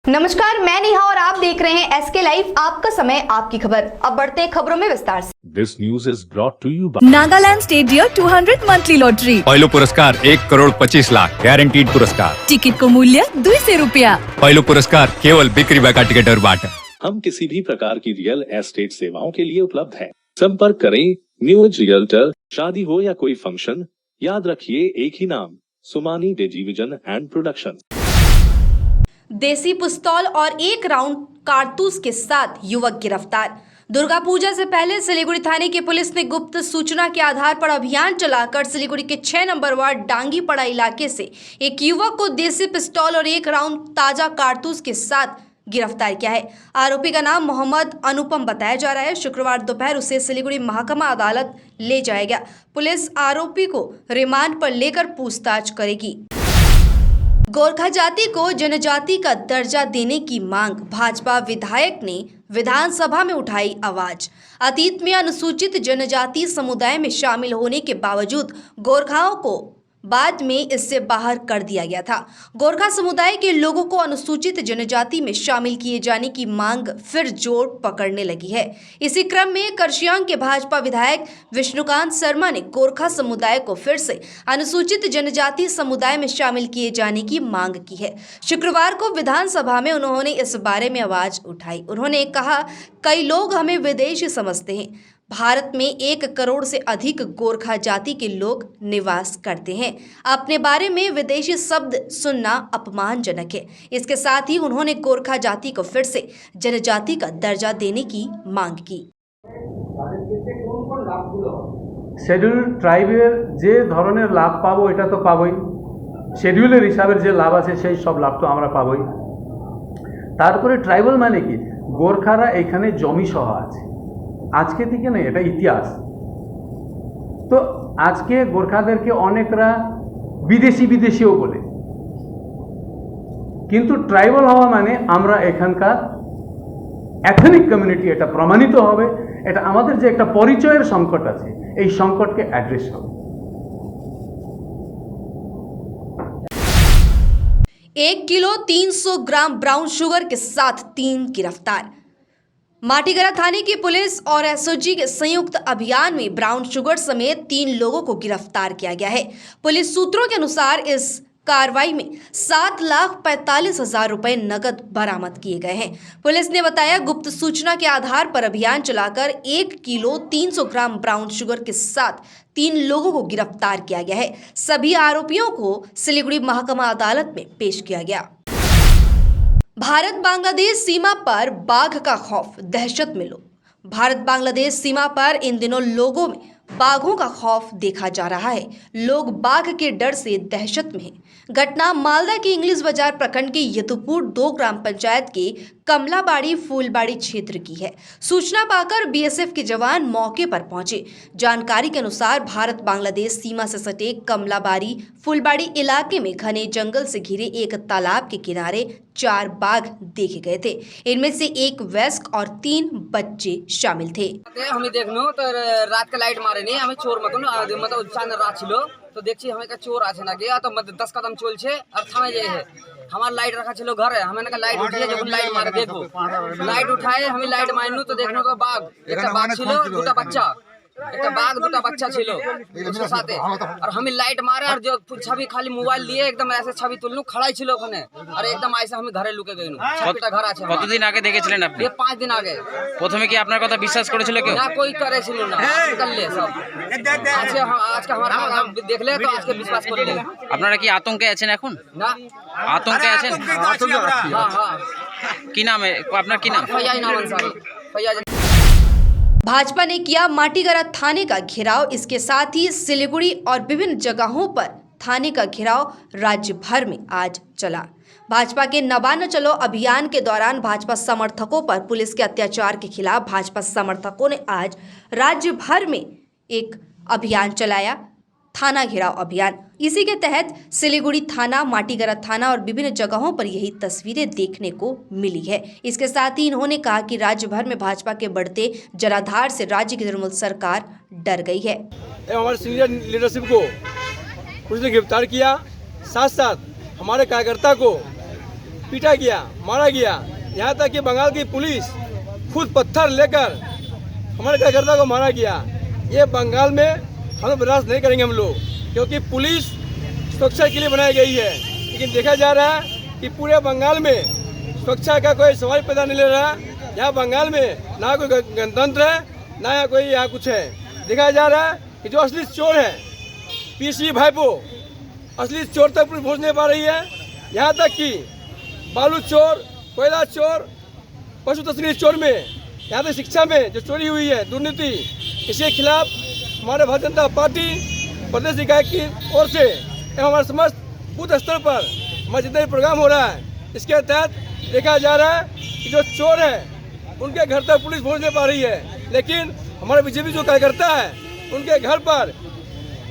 नमस्कार, मैं नेहा और आप देख रहे हैं एसके लाइव, आपका समय आपकी खबर। अब बढ़ते हैं खबरों में विस्तार से। This news is brought to you by Nagaland state dear 200 monthly lottery. पहलो पुरस्कार 1,25,00,000 ग्यारंटीड पुरस्कार। टिकट को मूल्य 200 रुपया। पहलो पुरस्कार केवल बिक्री का टिकट और बाट। हम किसी भी प्रकार की रियल एस्टेट सेवाओं के लिए उपलब्ध है। संपर्क करें न्यूज रियल्टर। शादी हो या कोई फंक्शन, याद रखिए एक ही नाम, सुमानी डिजीविजन एंड प्रोडक्शन। देसी पिस्तौल और 1 राउंड कारतूस के साथ युवक गिरफ्तार। दुर्गा पूजा से पहले सिलीगुड़ी थाने की पुलिस ने गुप्त सूचना के आधार पर अभियान चलाकर सिलीगुड़ी के 6 नंबर वार्ड डांगीपड़ा इलाके से एक युवक को देसी पिस्तौल और 1 राउंड ताजा कारतूस के साथ गिरफ्तार किया है। आरोपी का नाम मोहम्मद अनुपम बताया जा रहा है। शुक्रवार दोपहर उसे सिलीगुड़ी महकमा अदालत ले जाया गया। पुलिस आरोपी को रिमांड पर लेकर पूछताछ करेगी। गोरखा जाति को जनजाति का दर्जा देने की मांग, भाजपा विधायक ने विधानसभा में उठाई आवाज। अतीत में अनुसूचित जनजाति समुदाय में शामिल होने के बावजूद गोरखाओं को बाद में इससे बाहर कर दिया गया था। गोरखा समुदाय के लोगों को अनुसूचित जनजाति में शामिल किए जाने की मांग फिर जोर पकड़ने लगी है। इसी क्रम में करशियांग के भाजपा विधायक विष्णुकांत शर्मा ने गोरखा समुदाय को फिर से अनुसूचित जनजाति समुदाय में शामिल किए जाने की मांग की है। शुक्रवार को विधानसभा में उन्होंने इस बारे में आवाज उठाई। उन्होंने कहा, कई लोग हमें विदेशी समझते हैं। भारत में 1 करोड़ से अधिक गोरखा जाति के लोग निवास करते हैं। अपने बारे में विदेशी शब्द सुनना अपमानजनक है। इसके साथ ही उन्होंने गोरखा जाति को फिर से जनजाति का दर्जा देने की मांग की। शेड्यूल ट्राइबेर जे धरनेर लाभ पाबो এটা তো পাবই, शेड्यूलेर हिसाबेर যে লাভ আছে সেই সব লাভ তো আমরা পাবই। তারপরে ট্রাইবাল মানে কি, গোরখারা এখানে জমি সহ আছে, আজকে থেকে নেই, এটা ইতিহাস। তো আজকে গোরখাদেরকে অনেকরা বিদেশিও বলে, কিন্তু ট্রাইবাল হওয়া মানে আমরা এখানকার এথনিক কমিউনিটি, এটা প্রমাণিত হবে। এটা আমাদের যে একটা পরিচয়ের সংকট আছে, এই সংকটকে অ্যাড্রেস হবে। 1 किलो 300 ग्राम ब्राउन शुगर के साथ 3 गिरफ्तार। माटीगरा थाने की पुलिस और एसओजी के संयुक्त अभियान में ब्राउन शुगर समेत 3 लोगों को गिरफ्तार किया गया है। पुलिस सूत्रों के अनुसार इस कार्रवाई में 7,45,000 रुपए नकद बरामद किए गए हैं। पुलिस ने बताया, गुप्त सूचना के आधार पर अभियान चलाकर 1 किलो 300 ग्राम ब्राउन शुगर के साथ 3 लोगों को गिरफ्तार किया गया है। सभी आरोपियों को सिलीगुड़ी महकमा अदालत में पेश किया गया। भारत बांग्लादेश सीमा पर बाघ का खौफ, दहशत में लोग। भारत बांग्लादेश सीमा पर इन दिनों लोगों में बाघों का खौफ देखा जा रहा है। लोग बाघ के डर से दहशत में हैं। घटना मालदा के इंग्लिश बाजार प्रखंड के यदुपुर 2 ग्राम पंचायत के कमलाबाड़ी फूलबाड़ी क्षेत्र की है। सूचना पाकर बीएसएफ के जवान मौके पर पहुंचे। जानकारी के अनुसार भारत बांग्लादेश सीमा से सटे कमलाबाड़ी फूलबाड़ी इलाके में घने जंगल से घिरे एक तालाब के किनारे 4 बाघ देखे गए थे। इनमें से 1 वयस्क और 3 बच्चे शामिल थे। हमें देखनो तो रात का लाइट मारे नहीं, हमें चोर मतलब चांद रात छिलो तो देखছি हमें का चोर আছে না গিয়া তো 10 कदम চলছে আর থামে যায় है। हमारा लाइट रखा ছিল घरे, हमें का लाइट उठिए जब लाइट मारे देखो, लाइट उठाए हमें लाइट मारनु तो देखनो तो बाघ, একটা বাঘ ছিল, দুটো বাচ্চা, একটা বাঘ দুটো বাচ্চা ছিল उसके साथे। और हमें लाइट मारे और जो छवि खाली मोबाइल लिए एकदम ऐसे छवि तुलनु खड़ाई ছিল ওখানে আর একদম ऐसे हमें घरे लुके গইনু। ছবিটা ঘর আছে। কতদিন আগে দেখেছিলেন আপনি? 5 दिन आगे। প্রথমে কি আপনার কথা বিশ্বাস করেছিল কেউ? না, कोई करे ছিল না, कर ले सब। आज का हमारा देख ले तो आज के विश्वास कर ले। আপনারা কি আতঙ্কে আছেন এখন? না, আতঙ্কে আছেন? हाँ हाँ। কি নাম আপনার, কি নাম? फैयाज नाम अंसारी। फैयाज। भाजपा ने किया माटीगरा थाने का घेराव। इसके साथ ही सिलीगुड़ी और विभिन्न जगहों पर थाने का घेराव राज्य भर में आज चला। भाजपा के नबाना चलो अभियान के दौरान भाजपा समर्थकों पर पुलिस के अत्याचार के खिलाफ भाजपा समर्थकों ने आज राज्य भर में एक अभियान चलाया, थाना घेराव अभियान। इसी के तहत सिलीगुड़ी थाना, माटीगरा थाना और विभिन्न जगहों पर यही तस्वीरें देखने को मिली है। इसके साथ ही इन्होंने कहा कि राज्य भर में भाजपा के बढ़ते जनाधार से राज्य की तृणमूल सरकार डर गई है। हमारे सीनियर लीडरशिप को पुलिस ने गिरफ्तार किया, साथ साथ हमारे कार्यकर्ता को पीटा गया, मारा गया। यहाँ तक कि बंगाल की पुलिस खुद पत्थर लेकर हमारे कार्यकर्ता को मारा गया। ये बंगाल में हम बर्दाश्त नहीं करेंगे हम लोग, क्योंकि पुलिस सुरक्षा के लिए बनाई गई है। लेकिन देखा जा रहा है कि पूरे बंगाल में सुरक्षा का कोई सवाल पैदा नहीं ले रहा। यहाँ बंगाल में ना कोई गणतंत्र है, ना यहाँ कोई यहाँ कुछ है। देखा जा रहा है कि जो असली चोर है पीसी भाईपो, असली चोर तक पुलिस पहुँच नहीं पा रही है। यहाँ तक कि बालू चोर, कोयला चोर, पशु तस्करी चोर में, यहाँ तक शिक्षा में जो चोरी हुई है, दुर्नीति, इसके खिलाफ हमारे भारतीय जनता पार्टी प्रदेश इकाई की ओर से एवं हमारे समस्त बूथ स्तर पर हमारा जितना भी प्रोग्राम हो रहा है, इसके तहत देखा जा रहा है कि जो चोर है उनके घर तक पुलिस पहुँच नहीं पा रही है। लेकिन हमारे बीजेपी जो कार्यकर्ता है उनके घर पर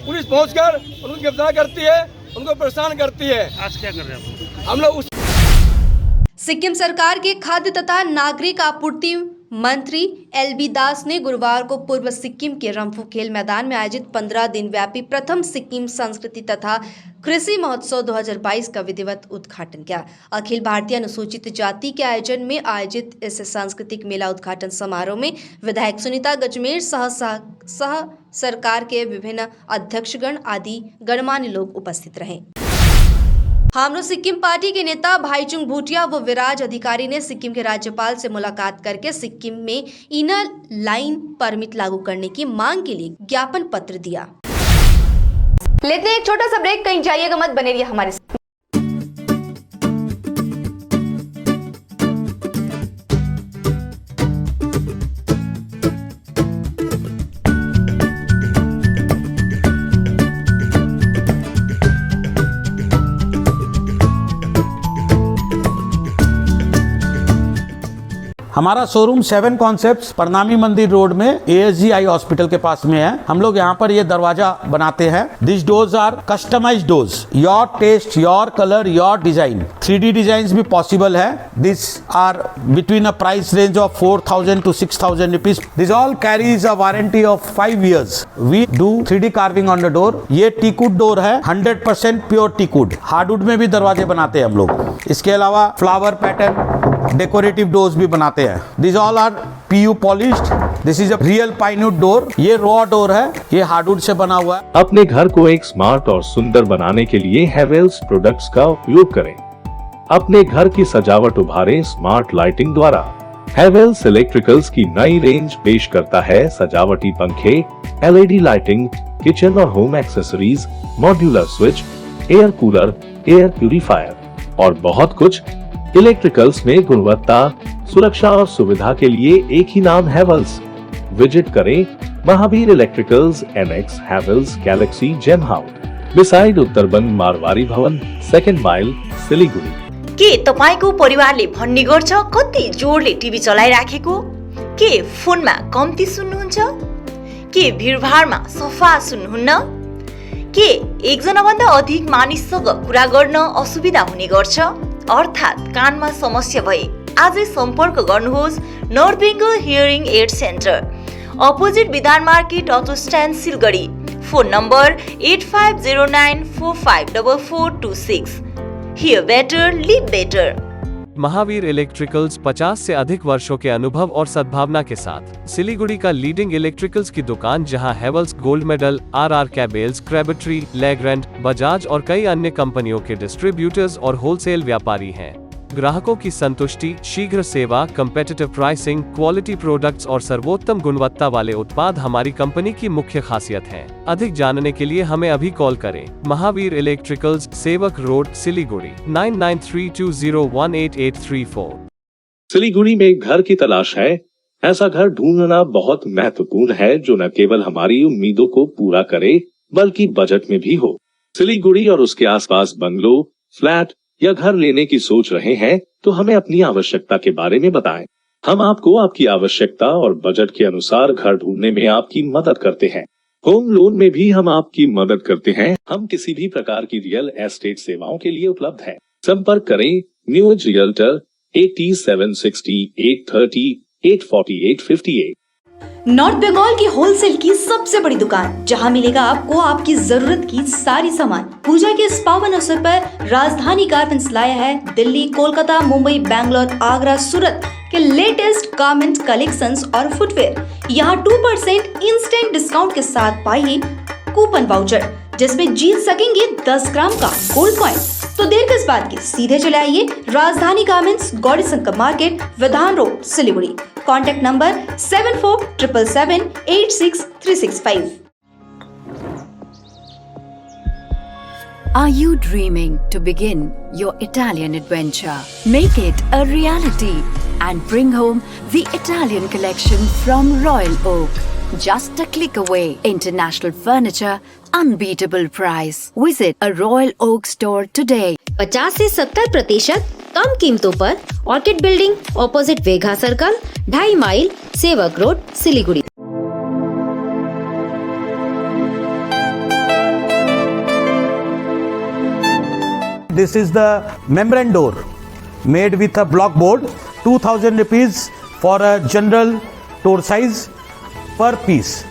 पुलिस पहुंचकर उनको गिरफ्तार करती है, उनको परेशान करती है। आज क्या कर रहे हैं हम लोग? सिक्किम सरकार के खाद्य तथा नागरिक आपूर्ति मंत्री एलबी दास ने गुरुवार को पूर्व सिक्किम के रंफू खेल मैदान में आयोजित 15 दिन व्यापी प्रथम सिक्किम संस्कृति तथा कृषि महोत्सव 2022 का विधिवत उद्घाटन किया। अखिल भारतीय अनुसूचित जाति के आयोजन में आयोजित इस सांस्कृतिक मेला उद्घाटन समारोह में विधायक सुनीता गजमेर सह सरकार के विभिन्न अध्यक्षगण आदि गणमान्य लोग उपस्थित रहे। हामरो सिक्किम पार्टी के नेता भाईचुंग भूटिया व विराज अधिकारी ने सिक्किम के राज्यपाल से मुलाकात करके सिक्किम में इनर लाइन परमिट लागू करने की मांग के लिए ज्ञापन पत्र दिया। लेते हैं एक छोटा सा ब्रेक, कहीं जाइएगा मत, बने रहिए हमारे साथ। हमारा शोरूम 7 कॉन्सेप्ट्स प्रणामी मंदिर रोड में ASG आई हॉस्पिटल के पास में है। हम लोग यहाँ पर ये दरवाजा बनाते हैं। This doors are customised doors, your taste, your colour, your design. 3D design भी पॉसिबल है। This are between a price range of 4,000 to 6,000 rupees. This all carries a warranty of 5 years। We do 3D carving on the door. ये teakwood door है, 100% pure teakwood. Hardwood में भी दरवाजे बनाते हैं हम लोग। इसके अलावा फ्लावर पैटर्न, डेकोरेटिव डोर्स भी बनाते हैं। These all are PU polished. This is a real pine wood door. ये रॉ डोर है, ये हार्डवुड से बना हुआ है। अपने घर को एक स्मार्ट और सुंदर बनाने के लिए हेवेल्स प्रोडक्ट्स का उपयोग करें। अपने घर की सजावट उभारें स्मार्ट लाइटिंग द्वारा। हेवेल्स इलेक्ट्रिकल्स की नई रेंज पेश करता है सजावटी पंखे, LED लाइटिंग, किचन और home accessories, modular switch, air cooler, air purifier और बहुत कुछ। इलेक्ट्रिकल्स में गुणवत्ता, सुरक्षा और सुविधा के लिए एक ही नाम हेवेल्स। विजिट करें Mahavir electricals, NX Havells galaxy gem house, beside Uttarband Marwari Bhawan, 2nd mile, Siliguri. के तपाईको परिवारले भन्ने गर्छ कति जोडले टिभी चलाइराखेको? के फोनमा कम्ती सुन्नुहुन्छ? के भिडभाडमा सफा सुन्नुहुन्न? के एकजना भन्दा अधिक मानिससँग कुरा गर्न असुविधा हुने गर्छ? अर्थात् कानमा समस्या भए आजै सम्पर्क गर्नुहोस् north Bengal hearing aid centre, opposite Bidhan market, auto stand, Siliguri. Phone number 8509454426। Hear better, live better. Mahavir electricals 50 से अधिक वर्षों के अनुभव और सद्भावना के साथ सिलीगुड़ी का लीडिंग इलेक्ट्रिकल्स की दुकान, जहां Havells gold medal, RR cables, Crabtree, Legrand, Bajaj और कई अन्य कंपनियों के डिस्ट्रीब्यूटर्स और होलसेल व्यापारी हैं। ग्राहकों की संतुष्टि, शीघ्र सेवा, कम्पेटिटिव प्राइसिंग, क्वालिटी प्रोडक्ट्स और सर्वोत्तम गुणवत्ता वाले उत्पाद हमारी कंपनी की मुख्य खासियत हैं। अधिक जानने के लिए हमें अभी कॉल करें। महावीर इलेक्ट्रिकल्स, सेवक रोड, सिलीगुड़ी, 9932018834। सिलीगुड़ी में घर की तलाश है? ऐसा घर ढूंढना बहुत महत्वपूर्ण है जो न केवल हमारी उम्मीदों को पूरा करे बल्कि बजट में भी हो। सिलीगुड़ी और उसके आसपास बंगलो, फ्लैट या घर लेने की सोच रहे हैं तो हमें अपनी आवश्यकता के बारे में बताएं। हम आपको आपकी आवश्यकता और बजट के अनुसार घर ढूंढने में आपकी मदद करते हैं। होम लोन में भी हम आपकी मदद करते हैं। हम किसी भी प्रकार की रियल एस्टेट सेवाओं के लिए उपलब्ध हैं। संपर्क करें new age realtor 8760 830 848 58। North Bengal की होलसेल की सबसे बड़ी दुकान, जहां मिलेगा आपको आपकी जरूरत की सारी सामान। पूजा के इस पावन अवसर पर राजधानी गारमेंट्स लाया है दिल्ली, कोलकाता, मुंबई, बैंगलोर, आगरा, सूरत के लेटेस्ट गारमेंट कलेक्शंस और फुटवेयर। यहाँ 2% इंस्टेंट डिस्काउंट के साथ पाइए कूपन वाउचर, जिसमें जीत सकेंगे 10 ग्राम का गोल्ड कॉइन। तो देर किस बात की, सीधे चले आइए राजधानी गारमेंट्स, गौरी शंकर मार्केट, विधान road, Siliguri. Contact number 7477786365। Are you dreaming to begin your Italian adventure? Make it a reality and bring home the Italian collection from Royal Oak. Just a click away. International furniture, unbeatable price. Visit a Royal Oak store today. 50 से 70% कम कीमतों पर orchid building, opposite Vega circle, 2.5 mile, Sevoke road, Siliguri. This is the membrane door made with a block board, 2000 rupees for a general door size per piece.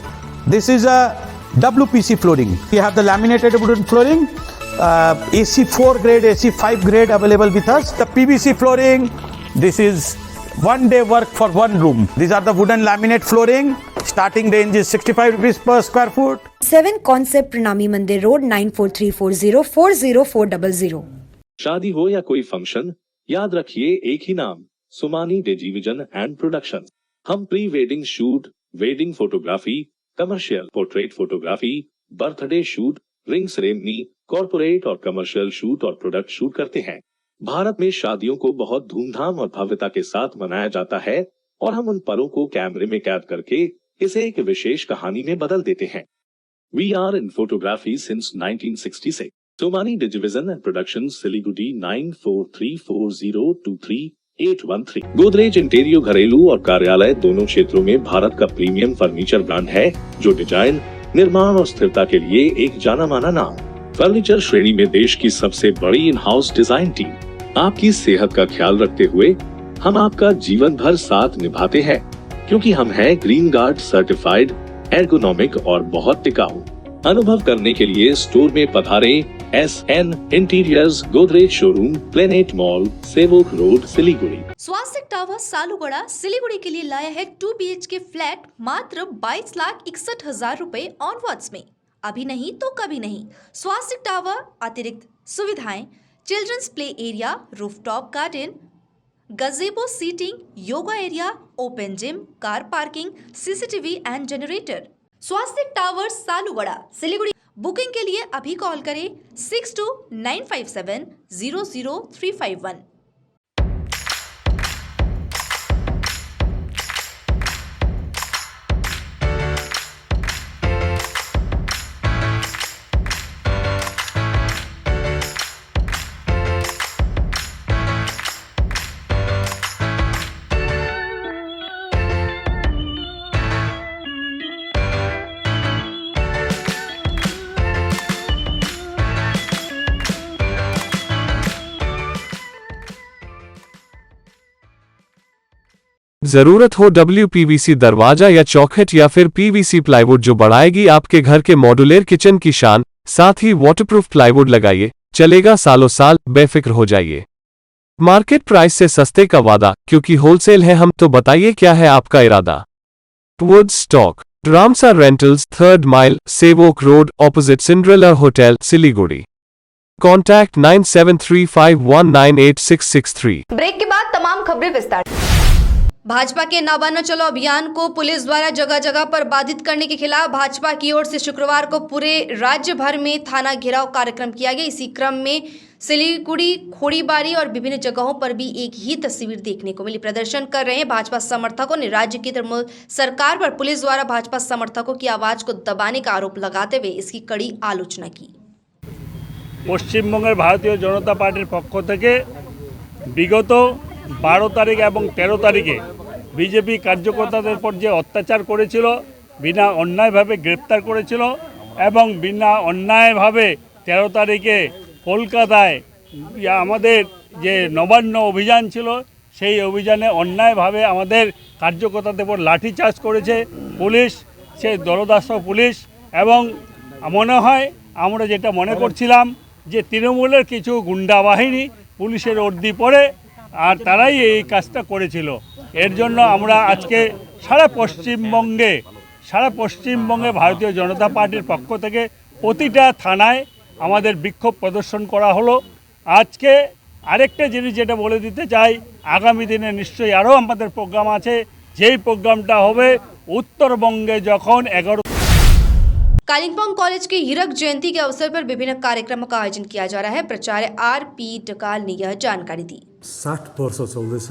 This is a WPC flooring. We have the laminated wooden flooring, AC4 grade, AC5 grade available with us. The PVC flooring, this is one day work for one room. These are the wooden laminate flooring. Starting range is 65 rupees per square foot. 7 concept प्रणामी मंदिर road 9434040400। शादी हो या कोई function, याद रखिए एक ही नाम, Sumani डिजीविजन and production. हम pre wedding shoot, wedding photography, commercial portrait photography, birthday shoot, ring ceremony, corporate और कमर्शियल शूट और प्रोडक्ट शूट करते हैं। भारत में शादियों को बहुत धूमधाम और भव्यता के साथ मनाया जाता है और हम उन पलों को कैमरे में कैद करके इसे एक विशेष कहानी में बदल देते हैं। We are in photography since 1966. Somani Digivision and Productions, Siliguri 9434023813। Godrej इंटीरियो घरेलू और कार्यालय दोनों क्षेत्रों में भारत का प्रीमियम फर्नीचर ब्रांड है, जो डिजाइन, निर्माण और स्थिरता के लिए एक जाना माना नाम। फर्नीचर श्रेणी में देश की सबसे बड़ी इन हाउस डिजाइन टीम। आपकी सेहत का ख्याल रखते हुए हम आपका जीवन भर साथ निभाते हैं, क्योंकि हम हैं ग्रीन गार्ड सर्टिफाइड, एर्गोनॉमिक और बहुत टिकाऊ। अनुभव करने के लिए स्टोर में पधारें। SN interiors, Godrej showroom, planet mall, Sevoke road, Siliguri. Swastik tower Salugara Siliguri के लिए लाया है 2 BHK फ्लैट मात्र 22,61,000 रुपए ऑनवर्ड्स में। अभी नहीं तो कभी नहीं। स्वास्तिक टावर अतिरिक्त सुविधाएं, children's play area, rooftop garden, gazebo seating, yoga area, open gym, car parking, CCTV and generator. Swastik tower Salugara Siliguri. Booking के लिए अभी कॉल करें 6295700351। जरूरत हो WPVC दरवाजा या चौखट या फिर PVC प्लाईवुड जो बढ़ाएगी आपके घर के मॉड्यूलर किचन की शान, साथ ही वाटरप्रूफ प्लाईवुड लगाइए, चलेगा सालों साल, बेफिक्र हो जाइए। मार्केट प्राइस से सस्ते का वादा, क्योंकि होलसेल है हम, तो बताइए क्या है आपका इरादा। Wood stock, Ramsa rentals, 3rd mile, Sevoke road, opposite Cinderella hotel, Siliguri. Contact 9735198663। Break के बाद तमाम खबरें विस्तार। भाजपा के ना बनो चलो अभियान को पुलिस द्वारा जगह जगह पर बाधित करने के खिलाफ भाजपा की ओर से शुक्रवार को पूरे राज्य भर में थाना घेराव कार्यक्रम किया गया। इसी क्रम में सिलीगुड़ी, खोड़ीबारी और विभिन्न जगहों पर भी एक ही तस्वीर देखने को मिली। प्रदर्शन कर रहे भाजपा समर्थकों ने राज्य की तृणमूल सरकार पर पुलिस द्वारा भाजपा समर्थकों की आवाज को दबाने का आरोप लगाते हुए इसकी कड़ी आलोचना की। পশ্চিমবঙ্গের ভারতীয় জনতা পার্টির পক্ষ থেকে বিগত 12 তারিখ এবং 13 তারিখে বিজেপি কার্যকর্তাদের উপর যে অত্যাচার করেছিল, বিনা অন্যায়ভাবে গ্রেপ্তার করেছিল এবং বিনা অন্যায়ভাবে 13 তারিখে কলকাতায় আমাদের যে নবান্ন অভিযান ছিল সেই অভিযানে অন্যায়ভাবে আমাদের কার্যকর্তাদের উপর লাঠিচার্জ করেছে পুলিশ, সেই দলদাস পুলিশ। এবং মনে হয় আমরা যেটা মনে করছিলাম যে তৃণমূলের কিছু গুন্ডা বাহিনী পুলিশের বর্দি পরে আর তারাই এই কাজটা করেছিল। এর জন্য আমরা আজকে সারা পশ্চিমবঙ্গে ভারতীয় জনতা পার্টির পক্ষ থেকে প্রতিটা থানায় আমাদের বিক্ষোভ প্রদর্শন করা হলো। আজকে আরেকটা জিনিস যেটা বলে দিতে চাই, আগামী দিনে নিশ্চয়ই আরও আমাদের প্রোগ্রাম আছে। যেই প্রোগ্রামটা হবে उत्तरबंगे যখন 11 कालिम्पोंग कॉलेज के हीरक जयंती के अवसर पर विभिन्न कार्यक्रमों का आयोजन किया जा रहा है। प्राचार्य आर.पी. डकाल ने यह जानकारी दी। 60 वर्ष चल्दैछ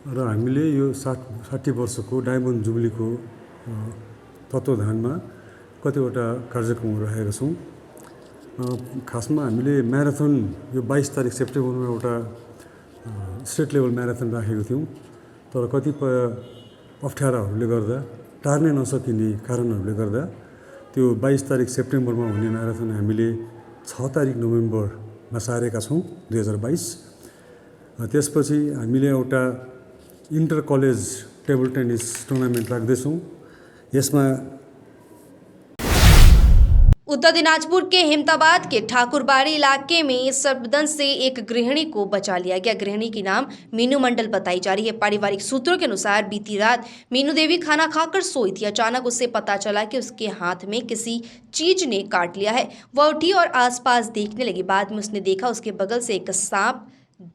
र हामीले यो 60 वर्षको डायमन्ड जुबलीको तत्त्वधानमा कतिवटा कार्यक्रमहरू राखेका छौँ। खासमा हामीले म्याराथन यो 22 तारिक सेप्टेम्बरमा एउटा स्टेट लेभल म्याराथन राखेको थियौँ, तर कतिपय अप्ठ्याराहरूले गर्दा टार्नै नसकिने कारणहरूले गर्दा त्यो 22 तारिक सेप्टेम्बरमा हुने म्याराथन हामीले 6 तारिक नोभेम्बरमा सारेका छौँ 2022। त्यसपछि हामीले एउटा inter college table tennis tournament राख्दैछौँ। यसमा उत्तर दिनाजपुर के हेमताबाद के ठाकुरबाड़ी इलाके में सर्पदंश से एक गृहिणी को बचा लिया गया। गृहिणी की नाम मीनू मंडल बताई जा रही है। पारिवारिक सूत्रों के अनुसार बीती रात मीनू देवी खाना खाकर सोई थी। अचानक उसे पता चला कि उसके हाथ में किसी चीज ने काट लिया है। वह उठी और आसपास देखने लगी। बाद में उसने देखा उसके बगल से एक सांप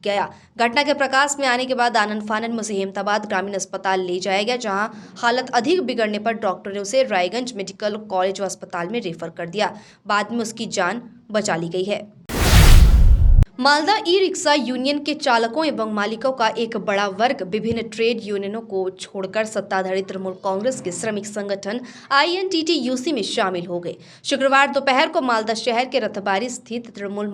गया। घटना के प्रकाश में आने के बाद आनंद फानन में उसे हेमताबाद ग्रामीण अस्पताल ले जाया गया, जहां हालत अधिक बिगड़ने पर डॉक्टर ने उसे रायगंज मेडिकल कॉलेज व अस्पताल में रेफर कर दिया। बाद में उसकी जान बचा ली गई है। मालदा ई रिक्शा यूनियन के चालकों एवं मालिकों का एक बड़ा वर्ग विभिन्न ट्रेड यूनियनों को छोड़कर सत्ताधारी तृणमूल कांग्रेस के श्रमिक संगठन INTTUC में शामिल हो गए। शुक्रवार दोपहर को मालदा शहर के रथबारी स्थित तृणमूल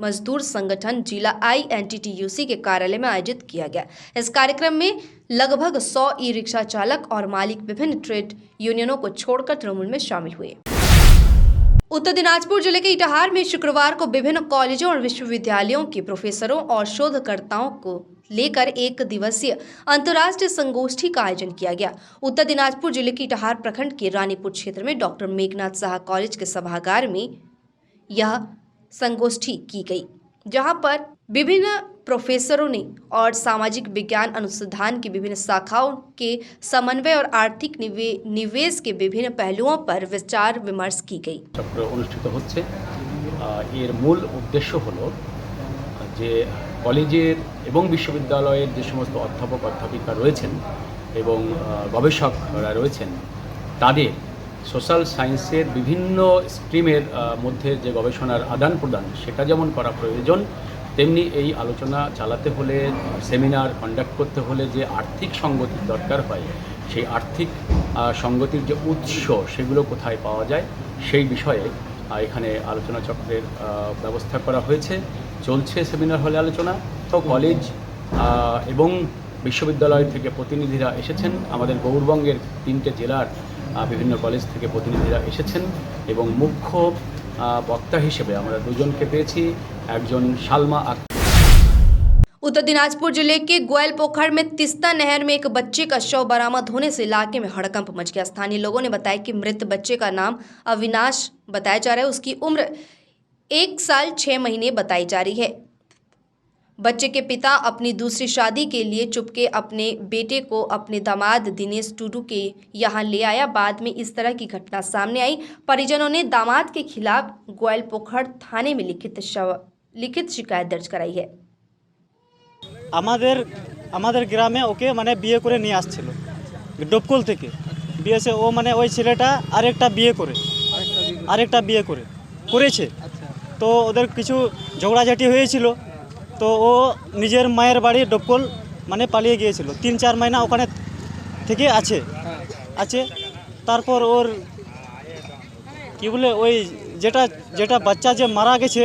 मजदूर संगठन जिला INTTUC के कार्यालय में आयोजित किया गया। इस कार्यक्रम में लगभग 100 ई रिक्शा चालक और मालिक विभिन्न ट्रेड यूनियनों को छोड़कर तृणमूल में शामिल हुए। उत्तर दिनाजपुर जिले के इटाहार में शुक्रवार को विभिन्न कॉलेजों और विश्वविद्यालयों के प्रोफेसरों और शोधकर्ताओं को लेकर एक दिवसीय अंतर्राष्ट्रीय संगोष्ठी का आयोजन किया गया। उत्तर दिनाजपुर जिले के इटाहार प्रखंड के रानीपुर क्षेत्र में डॉक्टर मेघनाथ साहा कॉलेज के सभागार में यह संगोष्ठी की गई, जहां पर विभिन्न प्रोफेसरों ने और सामाजिक विज्ञान अनुसंधान की विभिन्न शाखाओं के समन्वय और आर्थिक निवेश के विभिन्न पहलुओं पर विचार विमर्श की गई। অনুষ্ঠিত হচ্ছে এর মূল উদ্দেশ্য হলো যে কলেজের এবং বিশ্ববিদ্যালয়ের যে সমস্ত অধ্যাপক অধ্যাপিকা রয়েছেন এবং গবেষকরা রয়েছেন তাদের সোশ্যাল সায়েন্সের বিভিন্ন স্ট্রিমের মধ্যে যে গবেষণার আদান প্রদান সেটা যেমন করা প্রয়োজন, তেমনি এই আলোচনা চালাতে হলে সেমিনার কন্ডাক্ট করতে হলে যে আর্থিক সঙ্গতির দরকার হয় সেই আর্থিক সঙ্গতির যে উৎস সেগুলো কোথায় পাওয়া যায় সেই বিষয়ে এখানে আলোচনা চক্রের ব্যবস্থা করা হয়েছে। চলছে সেমিনার হলে আলোচনা। তো কলেজ এবং বিশ্ববিদ্যালয় থেকে প্রতিনিধিরা এসেছেন, আমাদের গৌরবঙ্গের 3টে জেলার বিভিন্ন কলেজ থেকে প্রতিনিধিরা এসেছেন এবং মুখ্য বক্তা হিসেবে আমরা দুজনকে পেয়েছি। একজন সালমা उत्तर दिनाजपुर जिले के गोयल पोखर में तिस्ता नहर में एक बच्चे का शव बरामद होने से इलाके में हड़कंप मच गया। स्थानीय लोगों ने बताया कि मृत बच्चे का नाम अविनाश बताया जा रहा है। उसकी उम्र 1 साल 6 महीने बताई जा रही है। बच्चे के पिता अपनी दूसरी शादी के लिए चुपके अपने बेटे को अपने दामाद दिनेश टूडू के यहाँ ले आया। बाद में इस तरह की घटना सामने आई। परिजनों ने दामाद के खिलाफ गोयल पोखर थाने में लिखित शिकायत दर्ज कराई है। আমাদের গ্রামে ওকে মানে বিয়ে করে নিয়ে আসছিল ডোপকল থেকে। বিয়ে সে ও মানে ওই ছেলেটা আরেকটা বিয়ে করেছে। তো ওদের কিছু ঝগড়াঝাটি হয়েছিল। তো ও নিজের মায়ের বাড়ি ডোপকল মানে পালিয়ে গিয়েছিল। 3-4 মহিনা ওখানে থেকে আছে। তারপর ওর কি বলে ওই যেটা বাচ্চা যে মারা গেছে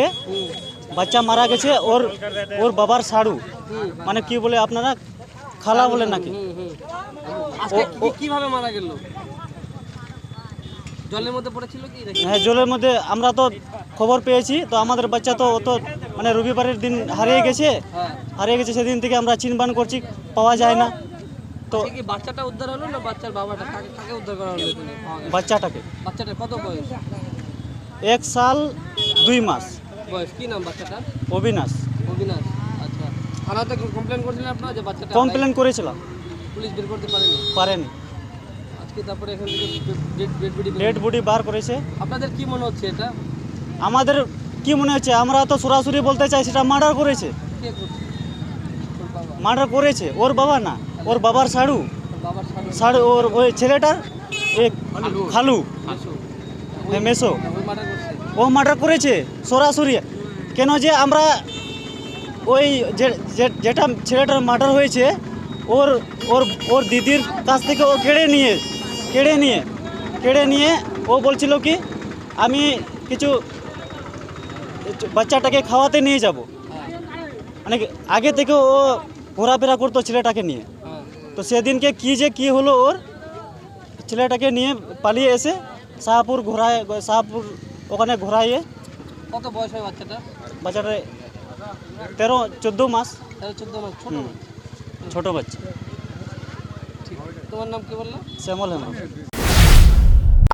ওর বাবার শাড়ু মানে কি বলে আপনারা খালা বলে নাকি। কিভাবে মারা গেল? জলের মধ্যে পড়েছিল কি? হ্যাঁ, জলের মধ্যে আমরা তো খবর পেয়েছি। তো আমাদের বাচ্চা তো মানে রবিবারের দিন হারিয়ে গেছে। হারিয়ে গেছে সেদিন থেকে আমরা চিনবান করছি, পাওয়া যায় না। তো কি বাচ্চাটা উদ্ধার হলো না বাচ্চার বাবাটা কাকে উদ্ধার করা হলো এখানে? বাচ্চাটাকে, বাচ্চাটার কত বয়স? 1 সাল 2 মাস। বয়স কি নাম বাচ্চাটার? অবিনাশ। অবিনাশ। আচ্ছা, থানাতে কমপ্লেন করেছিলেন আপনারা যে বাচ্চাটা কমপ্লেন করেছিলাম, পুলিশ বের করতে পারেনি? পারেনি। আজকে তারপরে এখান থেকে ডেড বডি বার করেছে। আপনাদের কি মনে হচ্ছে এটা? আমাদের কি মনে হচ্ছে, আমরা তো সরাসরি বলতে চাই সেটা মার্ডার করেছে, কে করছে? মার্ডার করেছে ওর বাবা না, ওর বাবার শাড়ু, বাবার শাড়ু ওর ওই ছেলেটার এক খালু মেসো, ওই মার্ডার করছে। ও মার্ডার করেছে সরাসরি। কেন যে আমরা ওই যেটা ছেলেটার মার্ডার হয়েছে ওর ওর ওর দিদির কাছ থেকে ও কেড়ে নিয়ে ও বলছিল কি আমি কিছু বাচ্চাটাকে খাওয়াতে নিয়ে যাব, মানে আগে থেকে ও ঘোরাফেরা করতো ছেলেটাকে নিয়ে। তো সেদিনকে কি হলো, ওর ছেলেটাকে নিয়ে পালিয়ে এসে শাহপুর ওখানে ঘোরাইয়ে। কত বয়স হয় বাচ্চাটা? বাচ্চাটা 13-14 মাস। 14 মাস, ছোট বাচ্চা। তোমার নাম কি বললো? শ্যামল হেমব্রম।